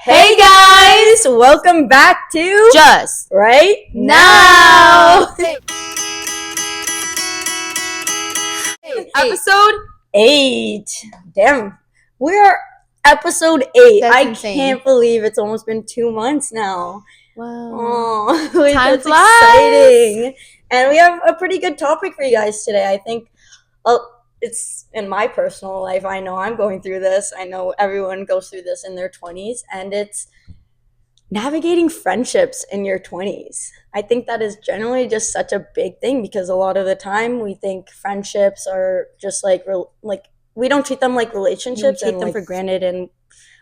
Hey guys! Welcome back to Just Right Now! Episode 8. Damn. We are episode 8. That's I insane. can't believe it's almost been 2 months now. Wow. Oh, Time that's flies. exciting. And we have a pretty good topic for you guys today. I think it's in my personal life. I know I'm going through this. I know everyone goes through this in their 20s, and it's navigating friendships in your 20s. I think that is generally just such a big thing because a lot of the time we think friendships are just like we don't treat them like relationships. We take them for granted, and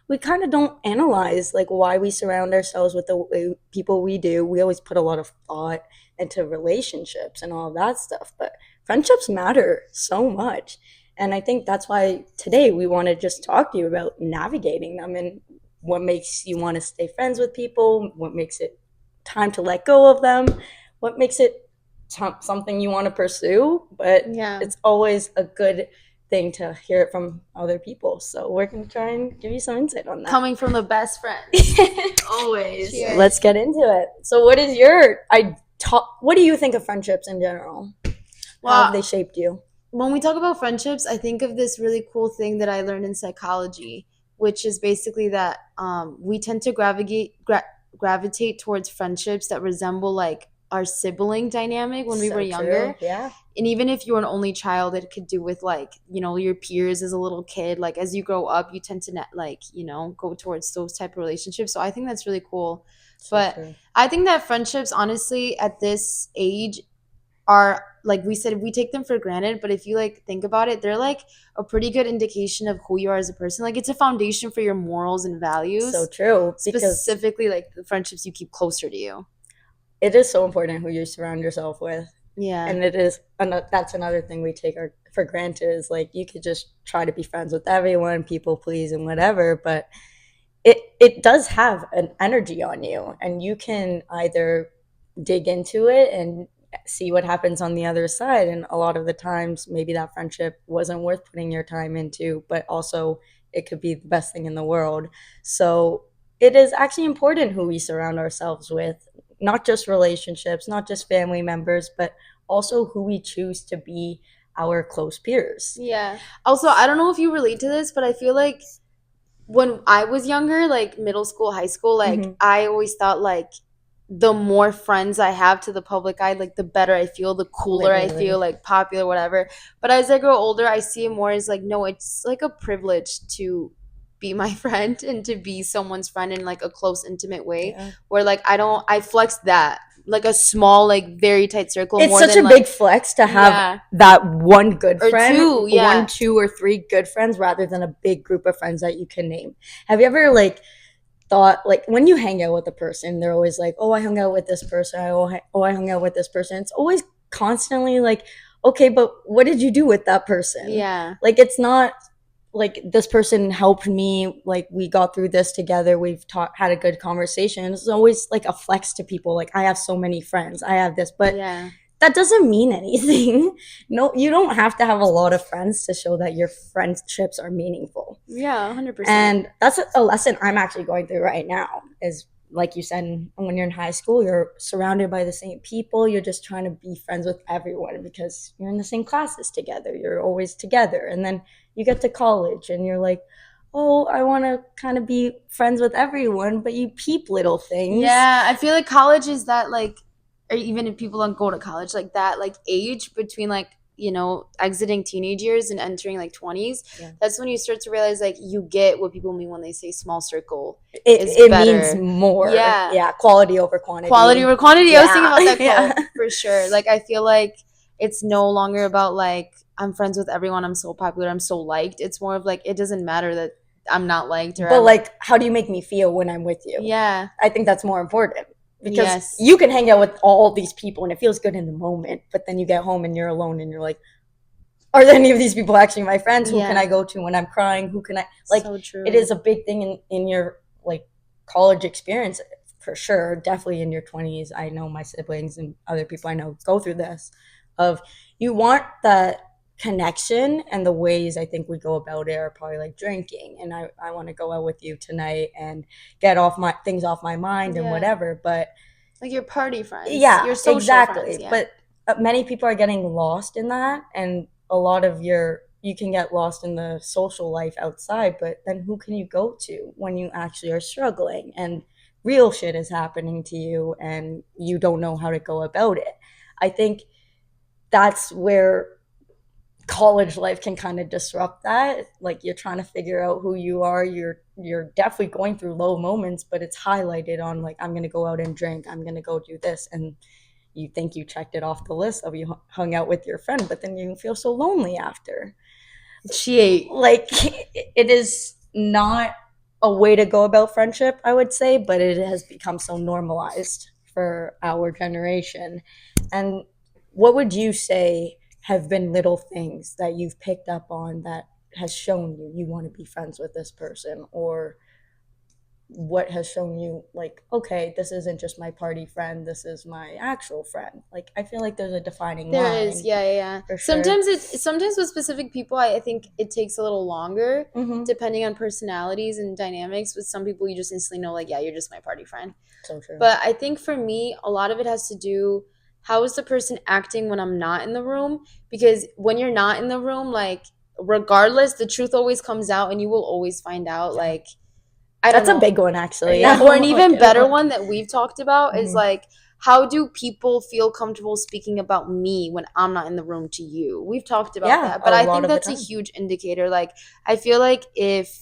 we kind of don't analyze like why we surround ourselves with the people we do. We always put a lot of thought into relationships and all of that stuff, but friendships matter so much. And I think that's why today we want to just talk to you about navigating them and what makes you want to stay friends with people, what makes it time to let go of them, what makes it something you want to pursue. But it's always a good thing to hear it from other people. So we're going to try and give you some insight on that. Coming from the best friend. Always. Cheers. Let's get into it. So what is what do you think of friendships in general? How have they shaped you? When we talk about friendships, I think of this really cool thing that I learned in psychology, which is basically that we tend to gravitate towards friendships that resemble like our sibling dynamic when we were younger. True. Yeah. And even if you're an only child, it could do with like, your peers as a little kid. Like as you grow up, you tend to go towards those type of relationships. So I think that's really cool. But true. I think that friendships, honestly, at this age are, like we said, we take them for granted, but if you like think about it, they're like a pretty good indication of who you are as a person. Like it's a foundation for your morals and values. So true. Specifically like the friendships you keep closer to you. It is so important who you surround yourself with. Yeah. And that's another thing we take for granted is like you could just try to be friends with everyone, people please and whatever, but it does have an energy on you, and you can either dig into it and see what happens on the other side. And a lot of the times maybe that friendship wasn't worth putting your time into, but also it could be the best thing in the world. So it is actually important who we surround ourselves with, not just relationships, not just family members, but also who we choose to be our close peers. Yeah. Also, I don't know if you relate to this, but I feel like when I was younger, like middle school, high school, like I always thought like the more friends I have to the public eye, like the better I feel, the cooler I feel, like popular, whatever. But as I grow older, I see it more as like, no, it's like a privilege to be my friend and to be someone's friend in like a close, intimate way where like I flex that like a small, like very tight circle. It's such a big flex to have that one good friend, or 1, 2, or 3 good friends rather than a big group of friends that you can name. Have you ever like thought, like when you hang out with a person, they're always like, oh, I hung out with this person, I hung out with this person. It's always constantly like, okay, but what did you do with that person? Yeah. Like it's not like this person helped me, like we got through this together, we've had a good conversation. It's always like a flex to people, like I have so many friends, I have this, but that doesn't mean anything. No, you don't have to have a lot of friends to show that your friendships are meaningful. Yeah, 100%. And that's a lesson I'm actually going through right now, is like you said, when you're in high school, you're surrounded by the same people. You're just trying to be friends with everyone because you're in the same classes together. You're always together. And then you get to college and you're like, oh, I want to kind of be friends with everyone, but you peep little things. Yeah, I feel like college is that like, or even if people don't go to college, like that like age between like, exiting teenage years and entering like 20s, that's when you start to realize like you get what people mean when they say small circle. It means more. Yeah, quality over quantity. Quality over quantity. Yeah. I was thinking about that quote for sure. Like I feel like it's no longer about like I'm friends with everyone, I'm so popular, I'm so liked. It's more of like it doesn't matter that I'm not liked, or like how do you make me feel when I'm with you? Yeah, I think that's more important. Because you can hang out with all these people and it feels good in the moment, but then you get home and you're alone and you're like, are any of these people actually my friends? Who can I go to when I'm crying? Who can I like? So true. It is a big thing in your like college experience for sure. Definitely in your 20s. I know my siblings and other people I know go through this. Of you want that connection, and the ways I think we go about it are probably like drinking, and I want to go out with you tonight and get off my things off my mind and Yeah. whatever. But Like your party friends, your yeah, social friends, exactly. yeah. But many people are getting lost in that, and a lot of you can get lost in the social life outside, but then who can you go to when you actually are struggling and real shit is happening to you and you don't know how to go about it? I think that's where college life can kind of disrupt that. Like you're trying to figure out who you are. You're definitely going through low moments, but it's highlighted on like, I'm gonna go out and drink, I'm gonna go do this, and you think you checked it off the list of you hung out with your friend, but then you feel so lonely after. She ate. Like it is not a way to go about friendship, I would say, but it has become so normalized for our generation. And what would you say have been little things that you've picked up on that has shown you want to be friends with this person, or what has shown you like, okay, this isn't just my party friend, this is my actual friend? Like I feel like there's a defining There is, line yeah, yeah, yeah. for sure. Sometimes with specific people, I think it takes a little longer, Mm-hmm. depending on personalities and dynamics. With some people, you just instantly know, like, yeah, you're just my party friend. So true. But I think for me, a lot of it has to do how is the person acting when I'm not in the room? Because when you're not in the room, like regardless, the truth always comes out, and you will always find out. Yeah. Like I don't That's a know. big one, actually. Yeah, Yeah, or an I'll even get it. better one that we've talked about is Mm-hmm. like, how do people feel comfortable speaking about me when I'm not in the room to you? We've talked about Yeah, that, but a I lot think of the that's a time. huge indicator. Like, I feel like if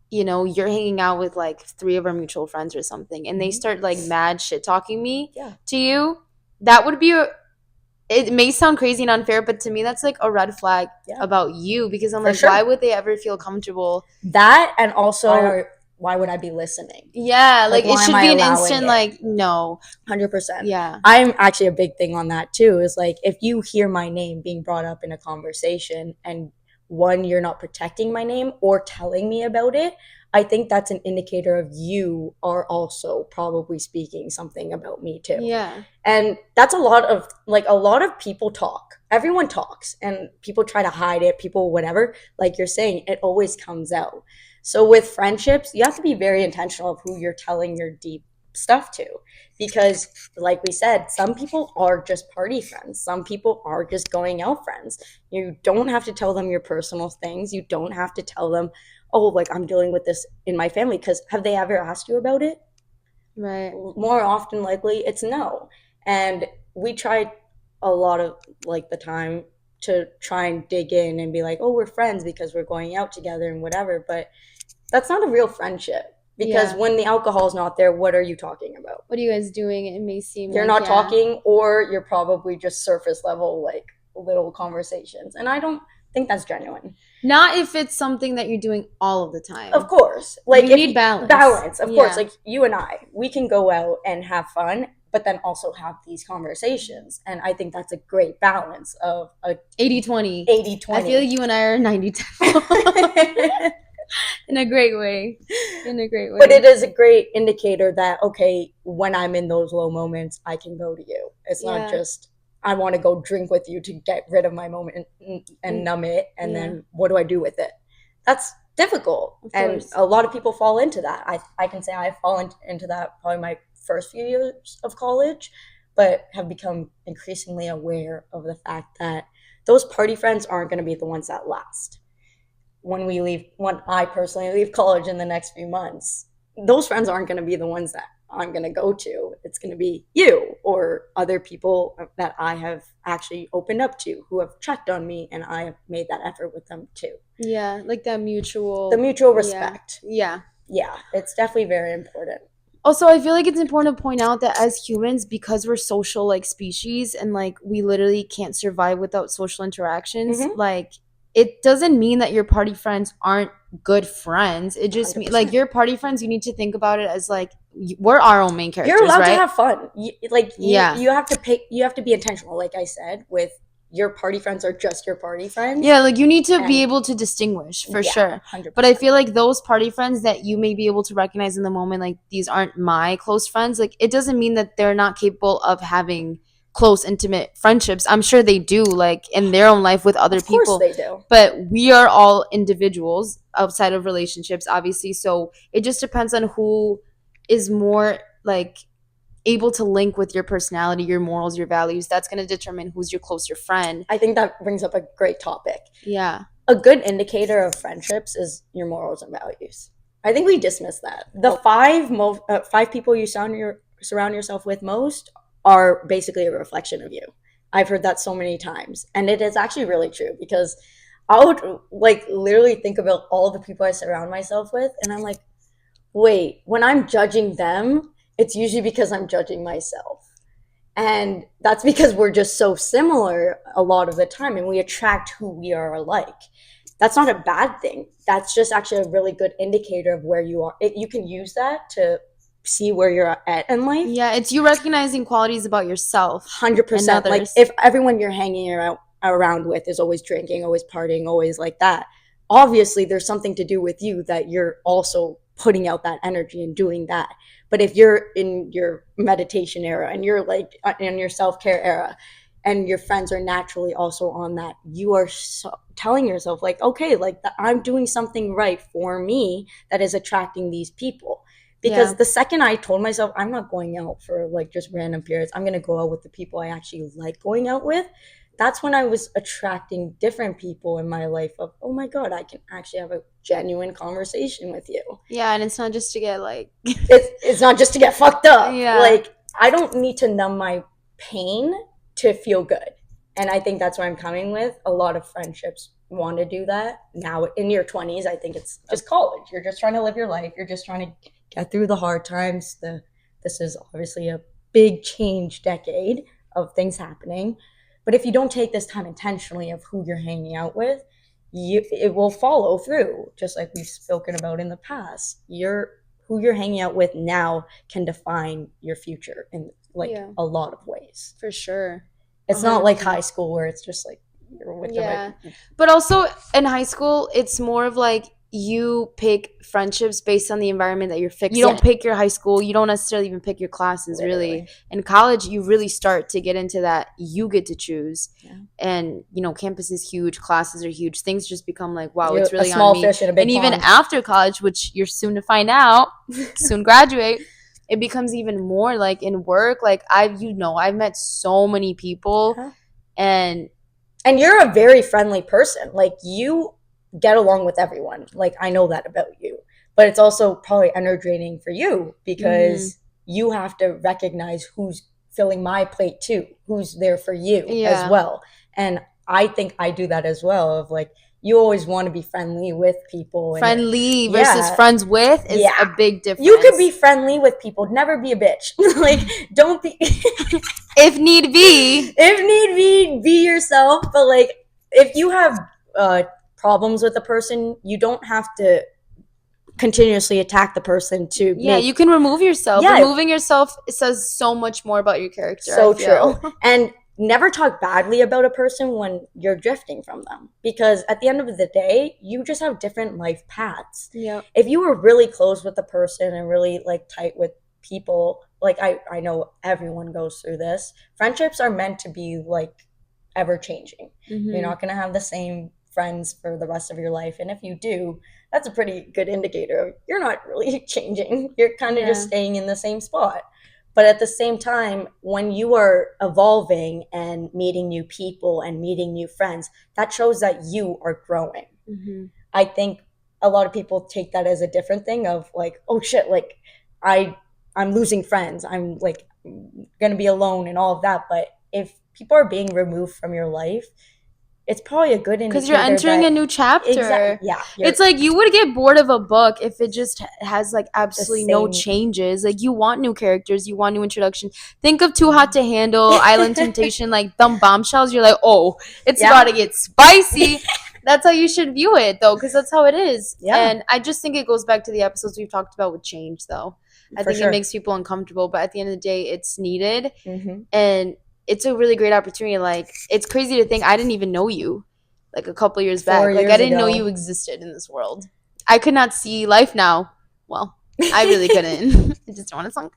you're hanging out with like three of our mutual friends or something, and they Mm-hmm. start like mad shit talking me Yeah. to you, that would be it may sound crazy and unfair, but to me that's like a red flag Yeah, about you, because I'm for like, why sure. would they ever feel comfortable? That, and also, why would I be listening? Yeah, Like, like it why am should I be an allowing instant it? like no. 100%. Yeah. I'm actually a big thing on that too. Is like, if you hear my name being brought up in a conversation, and one, you're not protecting my name or telling me about it, I think that's an indicator of you are also probably speaking something about me too. Yeah. And that's a lot of people talk. Everyone talks, and people try to hide it. People, whatever, like you're saying, it always comes out. So with friendships, you have to be very intentional of who you're telling your deep stuff to, because like we said, some people are just party friends, some people are just going out friends. You don't have to tell them your personal things. You don't have to tell them, oh, like I'm dealing with this in my family, because have they ever asked you about it? Right. More often likely it's no. And we tried a lot of like the time to try and dig in and be like, oh, we're friends because we're going out together and whatever, but that's not a real friendship, because Yeah. when the alcohol's not there, what are you talking about? What are you guys doing? It may seem You're like, not yeah. talking, or you're probably just surface level, like little conversations, and I don't think that's genuine. Not if it's something that you're doing all of the Of time. course, like You if need balance. balance, of course, Yeah. like you and I, we can go out and have fun, but then also have these conversations, and I think that's a great balance of a 80/20. 80 I feel 20. like you and I are 90/10. In a great way. In a great way. But it is a great indicator that, okay, when I'm in those low moments, I can go to you. It's not Yeah. just I want to go drink with you to get rid of my moment and numb it, and Yeah. then what do I do with it? That's difficult, Of and course. a lot of people fall into that. I can say I've fallen into that probably my first few years of college, but have become increasingly aware of the fact that those party friends aren't going to be the ones that last. When I personally leave college in the next few months, those friends aren't going to be the ones that I'm going to go to. It's going to be you or other people that I have actually opened up to, who have checked on me, and I have made that effort with them too. Yeah, like that mutual. The mutual Yeah. respect. Yeah. Yeah, it's definitely very important. Also, I feel like it's important to point out that as humans, because we're social like species, and like we literally can't survive without social interactions, Mm-hmm. like it doesn't mean that your party friends aren't good friends. It just means like 100%. your party friends, you need to think about it as like we're our own main characters, You're allowed to right? have fun. Yeah. You have to pick. You have to be intentional. Like I said, with your party friends are just your party friends. Yeah, like you need to be And- able to distinguish for Yeah, sure. 100%. But I feel like those party friends that you may be able to recognize in the moment, like these aren't my close friends, like it doesn't mean that they're not capable of having close, intimate friendships. I'm sure they do, like in their own life with other Of course people. they do. But we are all individuals outside of relationships, obviously. So it just depends on who is more like able to link with your personality, your morals, your values. That's going to determine who's your closer friend. I think that brings up a great topic. Yeah. A good indicator of friendships is your morals and values. I think we dismiss that. The five people you surround yourself with most are basically a reflection of you. I've heard that so many times, and it is actually really true because I would like literally think about all the people I surround myself with, and I'm like, wait, when I'm judging them, it's usually because I'm judging myself. And that's because we're just so similar a lot of the time and we attract who we are alike. That's not a bad thing. That's just actually a really good indicator of where you are. You can use that to see where you're at in life. Yeah, it's you recognizing qualities about yourself. 100%. Like if everyone you're hanging around with is always drinking, always partying, always like that, obviously there's something to do with you that you're also putting out that energy and doing that. But if you're in your meditation era and you're like in your self-care era and your friends are naturally also on that, you are telling yourself like, okay, like I'm doing something right for me that is attracting these people. Because the second I told myself I'm not going out for like just random periods, I'm going to go out with the people I actually like going out with, that's when I was attracting different people in my life of, oh my God, I can actually have a genuine conversation with you. Yeah, and it's not just to get like it's not just to get fucked up. Yeah. Like I don't need to numb my pain to feel good. And I think that's where I'm coming with. A lot of friendships want to do that. Now in your 20s, I think it's just college. You're just trying to live your life. You're just trying to get through the hard times. This is obviously a big change decade of things happening. But if you don't take this time intentionally of who you're hanging out with, it will follow through, just like we've spoken about in the past. Who you're hanging out with now can define your future in like a lot of ways. For sure. It's 100%. Not like high school where it's just like you're with them. But also in high school, it's more of like you pick friendships based on the environment that you're fixed. You don't pick your high school. You don't necessarily even pick your classes, really. In college, you really start to get into that. You get to choose. Yeah. And, you know, campus is huge. Classes are huge. Things just become like, wow, it's really on me. Fish in a big pond. Even after college, which you're soon to find out, soon graduate, it becomes even more like in work. Like I've met so many people and you're a very friendly person. Like you get along with everyone. Like I know that about you. But it's also probably energy draining for you because you have to recognize who's filling my plate too, who's there for you as well. And I think I do that as well of like you always want to be friendly with people. Friendly versus friends with is a big difference. You could be friendly with people, never be a bitch. Like don't be if need be. If need be yourself. But like if you have problems with a person, you don't have to continuously attack the person to you can remove yourself. Removing yourself says so much more about your character. So true. And never talk badly about a person when you're drifting from them, because at the end of the day you just have different life paths. If you were really close with a person and really like tight with people, like I know everyone goes through this, friendships are meant to be like ever changing. You're not going to have the same friends for the rest of your life, and if you do, that's a pretty good indicator of you're not really changing. You're kind of just staying in the same spot. But at the same time, when you are evolving and meeting new people and meeting new friends, that shows that you are growing. I think a lot of people take that as a different thing of like, oh shit, like I'm losing friends, I'm like gonna be alone and all of that. But if people are being removed from your life, it's probably a good indicator because you're entering a new chapter. Exactly. Yeah, it's like you would get bored of a book if it just has like absolutely no changes. Like you want new characters, you want new introduction. Think of Too Hot to Handle, Island Temptation, like them bombshells. You're like, oh, it's about to get spicy. That's how you should view it, though, because that's how it is. And I just think it goes back to the episodes we've talked about with change, though. I think it makes people uncomfortable, but at the end of the day, it's needed. And it's a really great opportunity. Like, it's crazy to think I didn't even know you like a couple years back. Like, I didn't know you existed in this world. I could not see life now. Well, I really couldn't. I just don't want to sunk.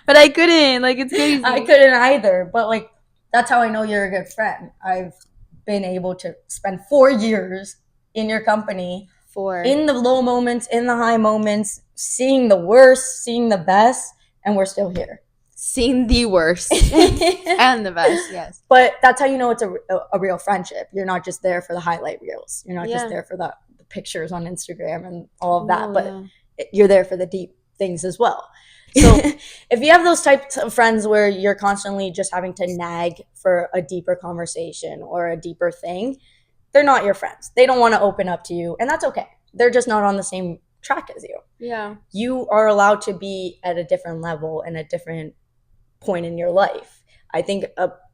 But I couldn't. Like, it's I crazy. couldn't either. But like, that's how I know you're a good friend. I've been able to spend 4 years in your company, For in the low moments, in the high moments, seeing the worst, seeing the best, and we're still here. seeing the worst and the best, yes. But that's how you know it's a real friendship. You're not just there for the highlight reels. You're not just Yeah. there for the pictures on Instagram and all of that, No, but yeah. you're there for the deep things as well. So if you have those types of friends where you're constantly just having to nag for a deeper conversation or a deeper thing, they're not your friends. They don't want to open up to you, and that's okay. They're just not on the same track as you. Yeah. You are allowed to be at a different level and a different point in your life. I think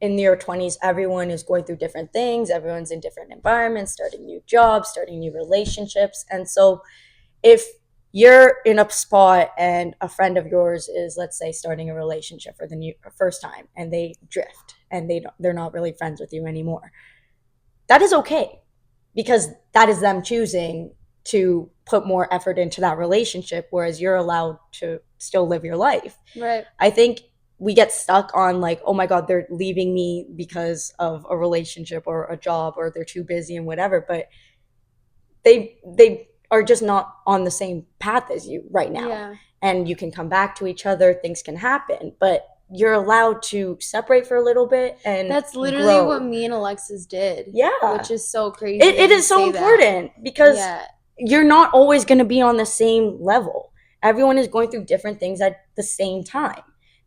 in your 20s, everyone is going through different things. Everyone's in different environments, starting new jobs, starting new relationships. And so if you're in a spot and a friend of yours is, let's say, starting a relationship for the first time and they drift and they're not really friends with you anymore, that is okay, because that is them choosing to put more effort into that relationship, whereas you're allowed to still live your life. Right. I think we get stuck on like, oh my God, they're leaving me because of a relationship or a job, or they're too busy and whatever. But they are just not on the same path as you right now. Yeah. And you can come back to each other, things can happen, but you're allowed to separate for a little bit and That's literally what grow. me and Alexis did. Yeah. Which is so crazy It that you is so say that. important because Yeah. you're not always going to be on the same level. Everyone is going through different things at the same time.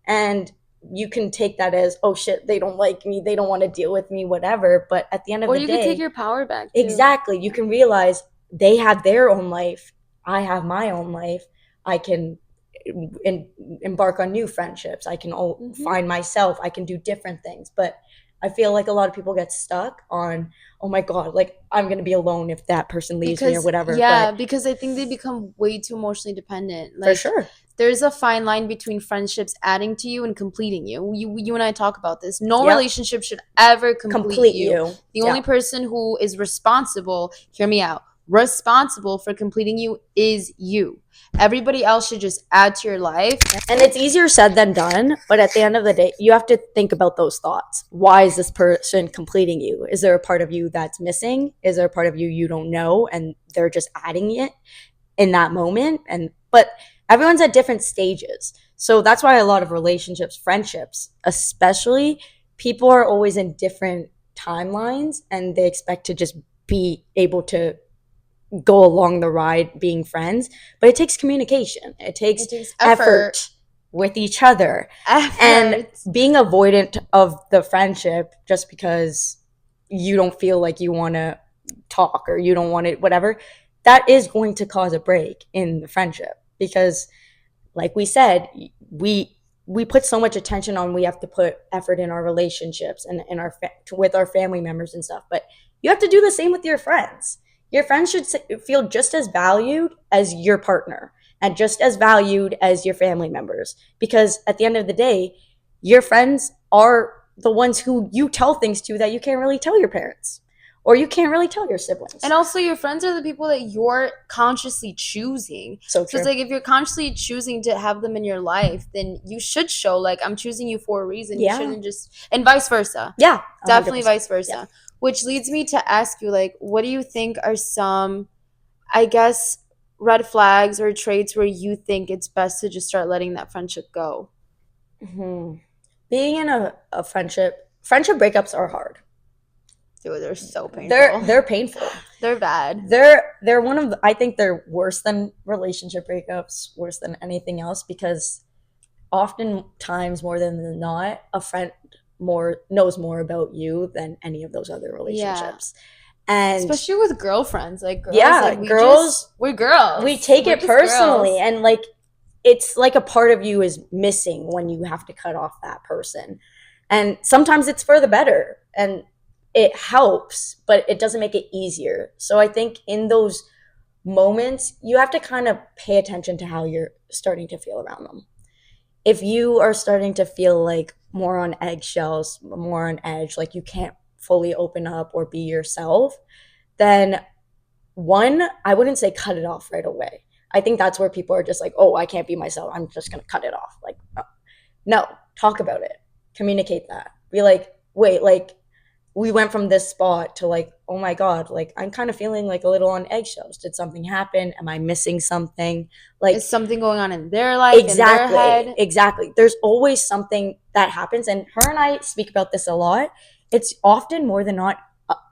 And you can take that as, oh shit, they don't like me, they don't want to deal with me, whatever. But at the end of Or the you could take day, your power back too. exactly, you can realize they have their own life, I have my own life. I can embark on new friendships. I can Mm-hmm. find myself. I can do different things. But I feel like a lot of people get stuck on, oh my God, like I'm going to be alone if that person leaves me or Because whatever. yeah, But because I think they become way too emotionally dependent. for Like sure. there's a fine line between friendships adding to you and completing you. You and I talk about this. No Yep. relationship should ever complete Complete you. you. The only Yeah. person who is responsible, hear me out, responsible for completing you is you. Everybody else should just add to your life. And it's easier said than done. But at the end of the day, you have to think about those thoughts. Why is this person completing you? Is there a part of you that's missing? Is there a part of you you don't know and they're just adding it in that moment? And but everyone's at different stages. So that's why a lot of relationships, friendships, especially, people are always in different timelines and they expect to just be able to go along the ride being friends, but it takes communication. It takes It takes effort with each other and Effort. being avoidant of the friendship just because you don't feel like you want to talk or you don't want it, whatever. That is going to cause a break in the friendship because, like we said, we put so much attention on, we have to put effort in our relationships and in our with our family members and stuff, but you have to do the same with your friends. Your friends should feel just as valued as your partner and just as valued as your family members, because at the end of the day, your friends are the ones who you tell things to that you can't really tell your parents or you can't really tell your siblings. And also, your friends are the people that you're consciously choosing. So So true. it's like if you're consciously choosing to have them in your life, then you should show like I'm choosing you for a reason. Yeah. You shouldn't just, and vice versa. Yeah, Definitely 100%. vice versa. Yeah. Which leads me to ask you, like, what do you think are some, I guess, red flags or traits where you think it's best to just start letting that friendship go? Mm-hmm. Being in a friendship breakups are hard. Dude, they're so painful. They're painful. They're bad. They're one of the, I think they're worse than relationship breakups, worse than anything else, because oftentimes, more than not, a friend more knows more about you than any of those other relationships. And especially with girlfriends, like girls, yeah, like we're girls. We take We're it just personally, girls. and like it's like a part of you is missing when you have to cut off that person. And sometimes it's for the better and it helps, but it doesn't make it easier. So I think in those moments, you have to kind of pay attention to how you're starting to feel around them. If you are starting to feel like more on eggshells, more on edge, like you can't fully open up or be yourself, then one, I wouldn't say cut it off right away. I think that's where people are just like, oh, I can't be myself, I'm just gonna cut it off. Like, no, talk about it, communicate that, be like, wait, like, we went from this spot to like, oh my god, like I'm kind of feeling like a little on eggshells. Did something happen? Am I missing something? Like, Is something going on in their life, in their exactly, head? exactly. There's always something that happens, and her and I speak about this a lot. It's often more than not,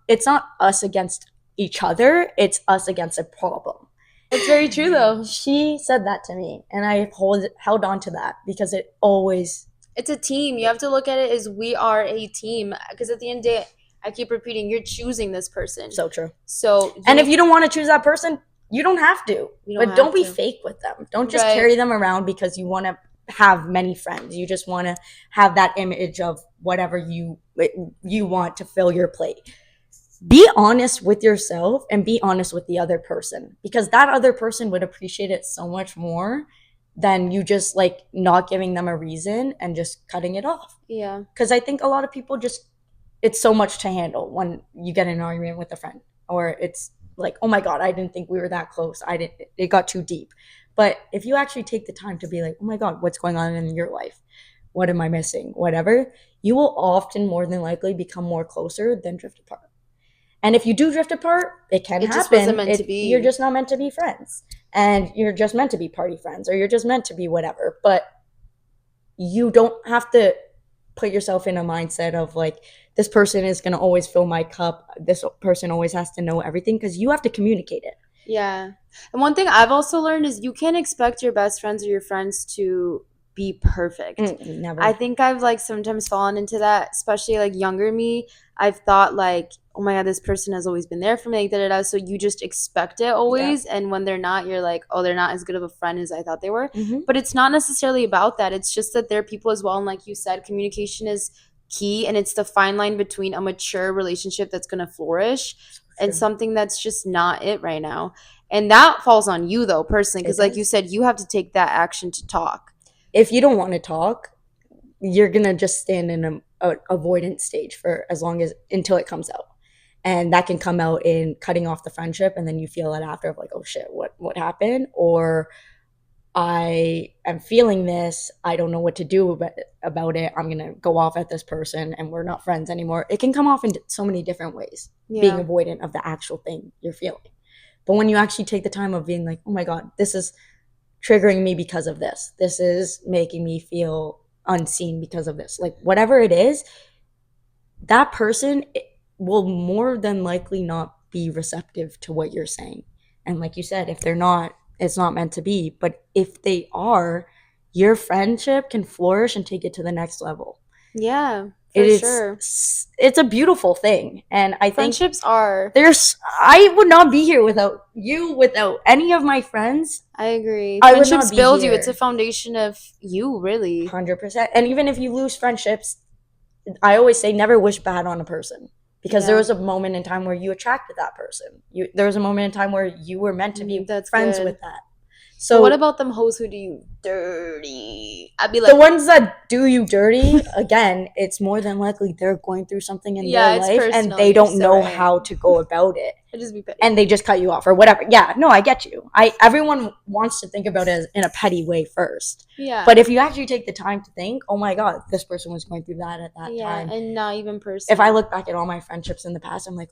it's not us against each other, it's us against a problem. It's very true though. She said that to me, and I held on to that because it always. It's a team. You have to look at it as we are a team. Because at the end of the day, I keep repeating, you're choosing this person. So true. So And if you don't want to choose that person, you don't have to. But don't be fake with them. Don't just carry them around because you want to have many friends. You just want to have that image of whatever you want to fill your plate. Be honest with yourself and be honest with the other person, because that other person would appreciate it so much more than you just like not giving them a reason and just cutting it off. Yeah. Because I think a lot of people just, it's so much to handle when you get in an argument with a friend, or it's like, oh my god, I didn't think we were that close, I didn't, it got too deep. But if you actually take the time to be like, oh my god, what's going on in your life, what am I missing, whatever, you will often more than likely become more closer than drift apart. And if you do drift apart, it can happen. Just wasn't meant to be. You're just not meant to be friends, and you're just meant to be party friends, or you're just meant to be whatever. But you don't have to put yourself in a mindset of like, this person is going to always fill my cup, this person always has to know everything, because you have to communicate it. Yeah. And one thing I've also learned is you can't expect your best friends or your friends to be perfect. Never. I think I've like sometimes fallen into that, especially like younger me. I've thought like, oh my god, this person has always been there for me, like da da da. So you just expect it always, and when they're not, you're like, oh, they're not as good of a friend as I thought they were. But it's not necessarily about that. It's just that they're people as well, and like you said, communication is key, and it's the fine line between a mature relationship that's going to flourish and something that's just not it right now. And that falls on you though, personally, because like you said, you have to take that action to talk. If you don't want to talk, you're gonna just stand in a avoidance stage for as long as, until it comes out. And that can come out in cutting off the friendship, and then you feel it after of like, oh shit, what happened? Or I am feeling this, I don't know what to do about it, I'm gonna go off at this person and we're not friends anymore. It can come off in so many different ways, being avoidant of the actual thing you're feeling. But when you actually take the time of being like, oh my god, this is triggering me because of this, this is making me feel unseen because of this, like whatever it is, that person will more than likely not be receptive to what you're saying. And like you said, if they're not, it's not meant to be. But if they are, your friendship can flourish and take it to the next level. Yeah, sure. It's a beautiful thing. And I think friendships are, I would not be here without you, without any of my friends. I agree. Friendships build you. It's a foundation of you, really. 100%. And even if you lose friendships, I always say never wish bad on a person, because there was a moment in time where you attracted that person. There was a moment in time where you were meant to be friends with that. So what about them hoes who do you dirty? I'd be like, the ones that do you dirty, again, it's more than likely they're going through something in their life personal, and they don't know how to go about it. Just be petty. And they just cut you off or whatever. Yeah, no, I get you. Everyone wants to think about it in a petty way first. Yeah. But if you actually take the time to think, oh my god, this person was going through that at that time. And not even personal. If I look back at all my friendships in the past, I'm like,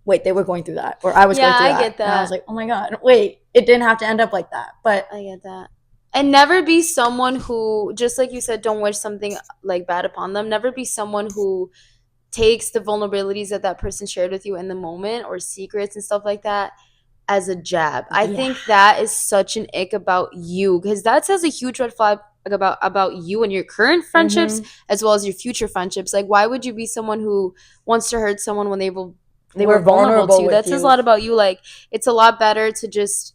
wait, they were going through that, or I was going through that. I get that. And I was like, oh my god, wait, it didn't have to end up like that. But I get that. And never be someone who, just like you said, don't wish something like bad upon them. Never be someone who takes the vulnerabilities that person shared with you in the moment, or secrets and stuff like that, as a jab. I think that is such an ick about you, because that says a huge red flag about you and your current friendships, as well as your future friendships. Like, why would you be someone who wants to hurt someone when they were vulnerable to you? That says a lot about you. Like, it's a lot better to just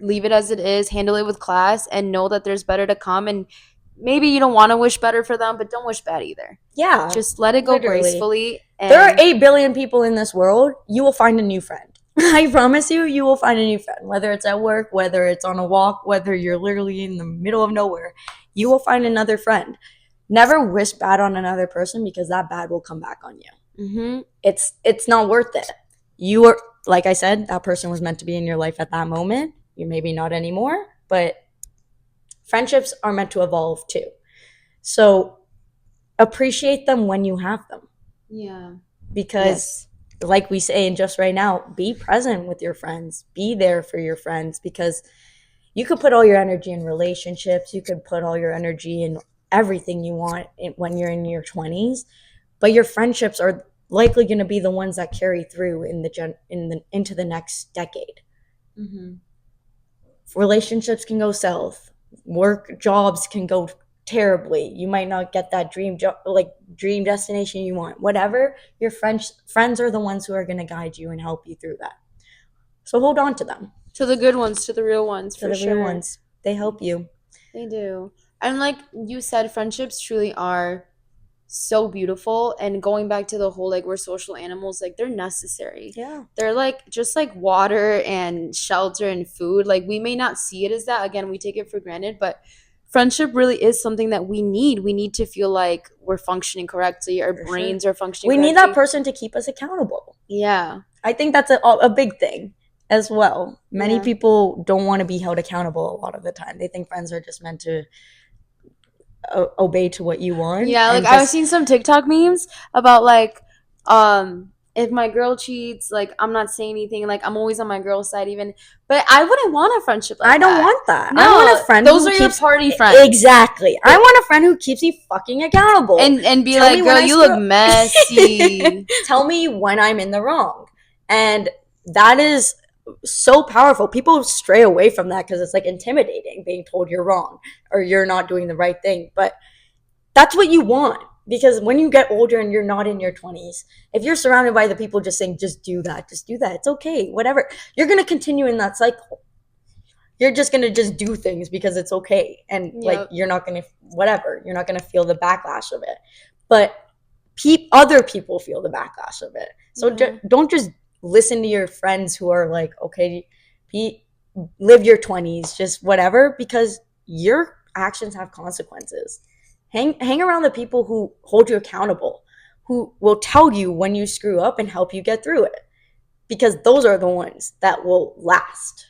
leave it as it is, handle it with class, and know that there's better to come. And maybe you don't want to wish better for them, but don't wish bad either. Yeah, just let it go gracefully. There are 8 billion people in this world. You will find a new friend. I promise you, you will find a new friend. Whether it's at work, whether it's on a walk, whether you're literally in the middle of nowhere, you will find another friend. Never wish bad on another person, because that bad will come back on you. It's not worth it. You are, like I said, that person was meant to be in your life at that moment. you maybe not anymore, but friendships are meant to evolve too. So appreciate them when you have them. Yeah. Because Yes. like we say in Just Right Now, be present with your friends, be there for your friends, because you could put all your energy in relationships, you could put all your energy in everything you want when you're in your 20s, but your friendships are likely going to be the ones that carry through into the next decade. Mm-hmm. Relationships can go south, work jobs can go terribly, you might not get that dream job, like dream destination you want, whatever. Your friends are the ones who are going to guide you and help you through that. So hold on to them, To the good ones, to the real ones, to for the real sure. ones. They help you. They do. And like you said, friendships truly are so beautiful. And going back to the whole like we're social animals, like they're necessary. Yeah, They're like just like water and shelter and food. Like we may not see it as that. Again, we take it for granted, but friendship really is something that we need. We need to feel like we're functioning correctly, our for sure. brains are functioning We need that correctly. person to keep us accountable. Yeah. I think that's a big thing as well. Many Yeah. people don't want to be held accountable a lot of the time. They think friends are just meant to obey to what you want Yeah, like and I was just seeing some TikTok memes about like if my girl cheats, like I'm not saying anything, like I'm always on my girl's side even. But I wouldn't want a friendship I like don't that. want that. I want a No, friend those who are your keeps party friends. exactly. I want a friend who keeps me fucking accountable. And be Tell me like, when "Girl, I you screw look up. messy." Tell me when I'm in the wrong. And that is so powerful. People stray away from that because it's like intimidating being told you're wrong or you're not doing the right thing. But that's what you want, because when you get older and you're not in your 20s, if you're surrounded by the people just saying just do that, it's okay, whatever, you're going to continue in that cycle. You're just going to just do things because it's okay, and like Yep. you're not going to whatever, you're not going to feel the backlash of it. But other people feel the backlash of it. So Yeah. don't just listen to your friends who are like, okay, be live your 20s, just whatever, because your actions have consequences. Hang around the people who hold you accountable, who will tell you when you screw up and help you get through it, because those are the ones that will last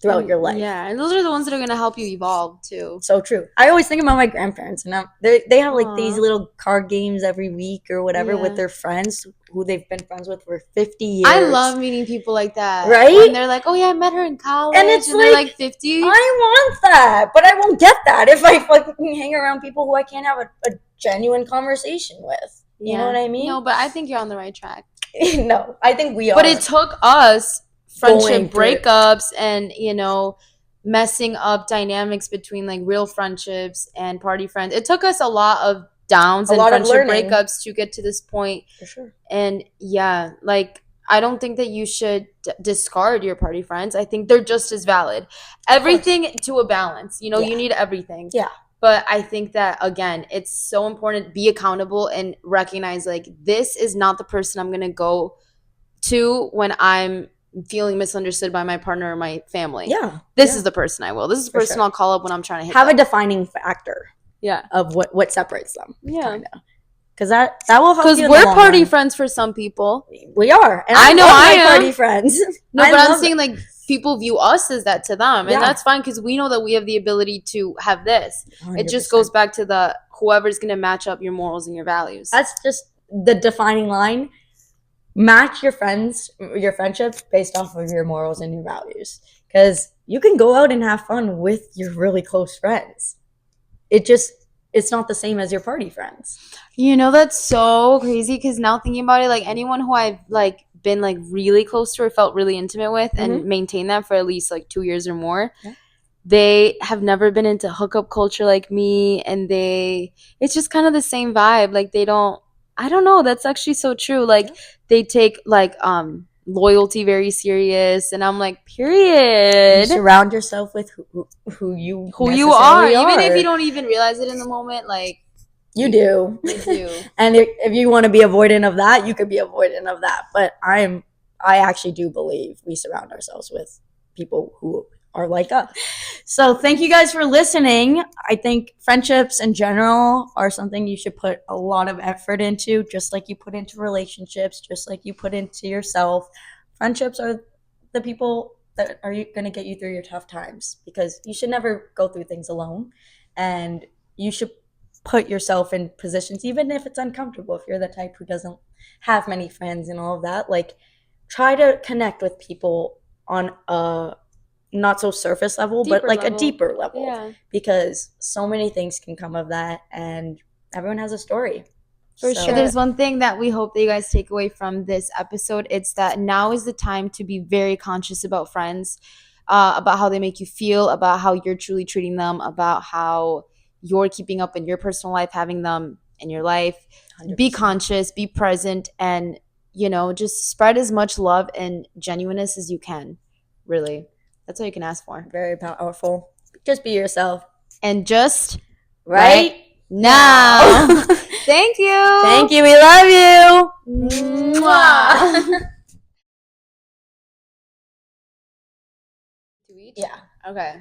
throughout And your life. yeah, and those are the ones that are gonna help you evolve too. So true. I always think about my grandparents, and they have like these Aw. little card games every week or whatever with Yeah. their friends who they've been friends with for 50 I years. love meeting people like that. When Right? they're like, "Oh yeah, I met her in And college," it's and they're like, like 50. I want that, but I won't get that if I fucking hang around people who I can't have a genuine conversation with. You know Yeah. what I mean? No, but I think you're on the right track. No, I think we But are it took us going friendship through breakups and, messing up dynamics between like real friendships and party friends. It took us a lot of downs a and lot of friendship learning. breakups to get to this point. For sure. And yeah, like I don't think that you should discard your party friends. I think they're just as valid. Everything to a balance. You Yeah. need everything. Yeah. But I think that again, it's so important to be accountable and recognize like this is not the person I'm going to go to when I'm feeling misunderstood by my partner or my family. Yeah. This is the person I will. This is the For person sure. I'll call up when I'm trying to hit Have them. a defining factor Yeah. of what separates them. Yeah. Kinda. Because that will help Because you in we're the long party run. friends for some people. We are, and I know love I my am. party friends. No, I but I'm love saying like people view us as that to them, and Yeah. that's fine because we know that we have the ability to have this. 100%. It just goes back to the whoever's going to match up your morals and your values. That's just the defining line. Match your friendships based off of your morals and your values, because you can go out and have fun with your really close friends. It's not the same as your party friends. That's so crazy because now thinking about it, like anyone who I've like been like really close to or felt really intimate with and maintained that for at least like 2 years or more, they have never been into hookup culture like me, and it's just kind of the same vibe. Like I don't know, that's actually so true. Like they take like loyalty very serious, and I'm like, period. You surround yourself with who you are, necessarily even if you don't even realize it in the moment. Like you do. you do. And if you want to be avoidant of that, you could be avoidant of that. But I actually do believe we surround ourselves with people who are like us. So thank you guys for listening. I think friendships in general are something you should put a lot of effort into, just like you put into relationships, just like you put into yourself. Friendships are the people that are going to get you through your tough times, because you should never go through things alone, and you should put yourself in positions, even if it's uncomfortable. If you're the type who doesn't have many friends and all of that, like, try to connect with people on a not so surface level, but Deeper like a level. deeper level, Yeah. because so many things can come of that, and everyone has a story. For So- sure. There's one thing that we hope that you guys take away from this episode. It's that now is the time to be very conscious about friends, about how they make you feel, about how you're truly treating them, about how you're keeping up in your personal life, having them in your life. 100%. Be conscious, be present, and, you know, just spread as much love and genuineness as you can. Really. That's all you can ask for. Very powerful. Just be yourself. And just right now. Thank you. Thank you. We love you. Mwah. To each? Yeah. Okay.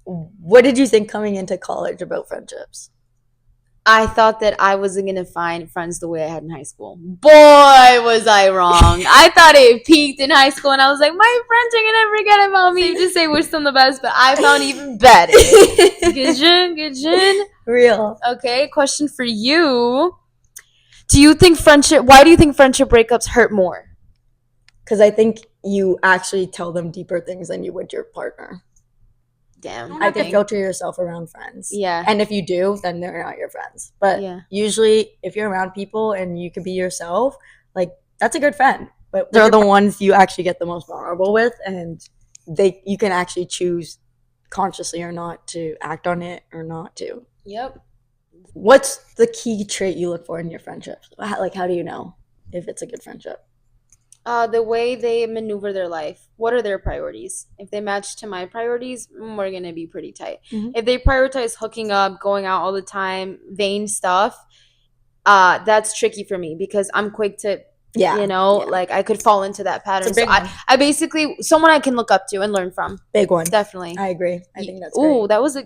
What did you think coming into college about friendships? I thought that I wasn't going to find friends the way I had in high school. Boy, was I wrong. I thought it peaked in high school, and I was like, my friends are going to forget about me. Just say wish them the best, but I found even better. Good. Real. Okay, question for you. Why do you think friendship breakups hurt more? Because I think you actually tell them deeper things than you would your partner. Damn. I think filter yourself around friends. Yeah. And if you do, then they're not your friends. But Yeah. usually, if you're around people and you can be yourself, like, that's a good friend. But they're the ones you actually get the most vulnerable with, and you can actually choose consciously or not to act on it or not to. Yep. What's the key trait you look for in your friendships? Like, how do you know if it's a good friendship? The way they maneuver their life. What are their priorities? If they match to my priorities, we're going to be pretty tight. Mhm. If they prioritize hooking up, going out all the time, vain stuff, that's tricky for me because I'm quick to, like, I could fall into that pattern. It's a big So one. I basically, someone I can look up to and learn from. Big one. Definitely. I agree. I think that's Ooh, great. that was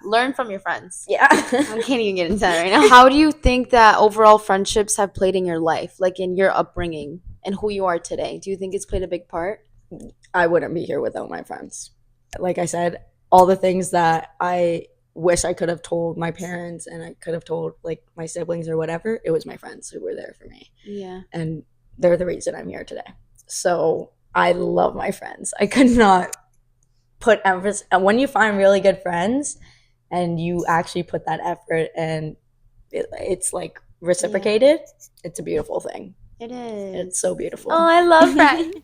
learn from your friends. Yeah. I can't even get into that right now. How do you think that overall friendships have played in your life, like in your upbringing and who you are today? Do you think it's played a big part? I wouldn't be here without my friends. Like I said, all the things that I wish I could have told my parents and I could have told, like, my siblings or whatever, it was my friends who were there for me. Yeah. And they're the reason I'm here today. So I love my friends. I could not put emphasis. And when you find really good friends and you actually put that effort and it's like reciprocated, it's a beautiful thing. It is. It's so beautiful. Oh, I love friends.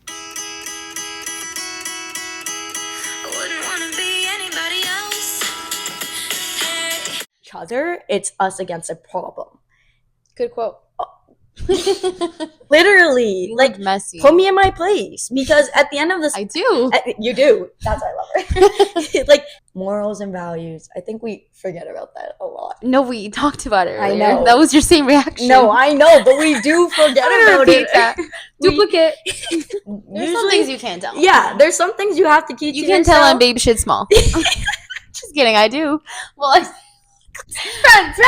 Each other, it's us against a problem. Good quote. Literally, like, messy. Put me in my place, because at the end of this, I do. You do. That's why I love her. Like, morals and values. I think we forget about that a lot. No, we talked about it earlier. I know. That was your same reaction. No, I know, but we do forget about it. That. Duplicate. There's some things you can't tell. Yeah, there's some things you have to keep to You can't yourself. tell on baby shit small. Just kidding, I do. Well, friends.